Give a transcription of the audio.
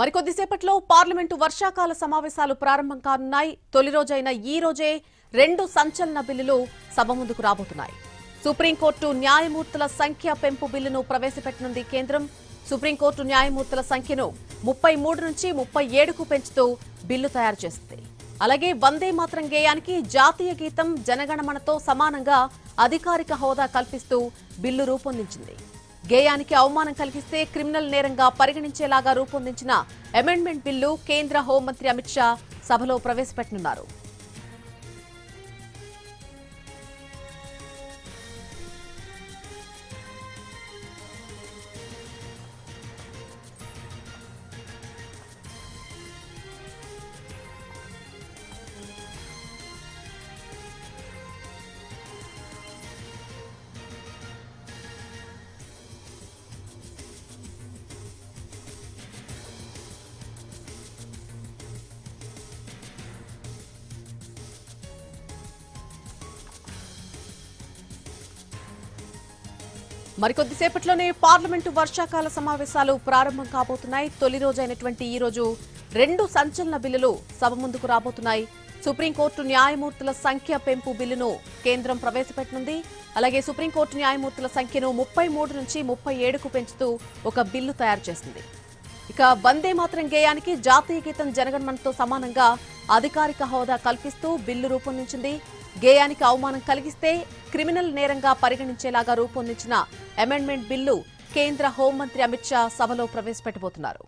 మరికొద్దిసేపట్లో parliament వర్షాకాల సమావేశాలు ప్రారంభం కానున్నాయి. తొలి రోజైన ఈ రోజే 2 సంచలన బిల్లులు సభ ముందుకు రాబోతున్నాయి. సుప్రీంకోర్టు న్యాయమూర్తుల సంఖ్య పెంపు బిల్లును ప్రవేశపెట్టనుంది కేంద్రం. సుప్రీంకోర్టు న్యాయమూర్తుల సంఖ్యను 33 నుంచి 37కు పెంచుతూ బిల్లు తయారు చేసింది. అలాగే వందే మాతరం గేయానికి జాతీయ గీతం జనగణమనతో సమానంగా అధికారిక హోదా కల్పిస్తూ బిల్లు రూపొందించింది. గేయానికి అవమానం కలిగిస్తే క్రిమినల్ నేరంగా పరిగణించేలాగా రూపొందించిన అమెండ్మెంట్ బిల్లు కేంద్ర హోంమంత్రి అమిత్ షా సభలో ప్రవేశపెట్టనున్నారు. మరికొద్దిసేపట్లోనే పార్లమెంటు వర్షాకాల సమావేశాలు ప్రారంభం కాబోతున్నాయి. తొలి రోజైనటువంటి ఈ రోజు 2 సంచలన బిల్లులు సభ ముందుకు రాబోతున్నాయి. సుప్రీంకోర్టు న్యాయమూర్తుల సంఖ్య పెంపు బిల్లును కేంద్రం ప్రవేశపెట్టనుంది. అలాగే సుప్రీంకోర్టు న్యాయమూర్తుల సంఖ్యను 33 నుంచి 37కు పెంచుతూ ఒక బిల్లు తయారు చేసింది. ఇక వందే మాతరం గేయానికి జాతీయ గీతం జనగణమనతో సమానంగా అధికారిక హోదా కల్పిస్తూ బిల్లు రూపొందించింది. గేయానికి అవమానం కలిగిస్తే క్రిమినల్ నేరంగా పరిగణించేలాగా రూపొందించిన అమెండ్మెంట్ బిల్లు కేంద్ర హోంమంత్రి అమిత్ షా సభలో ప్రవేశపెట్టబోతున్నారు.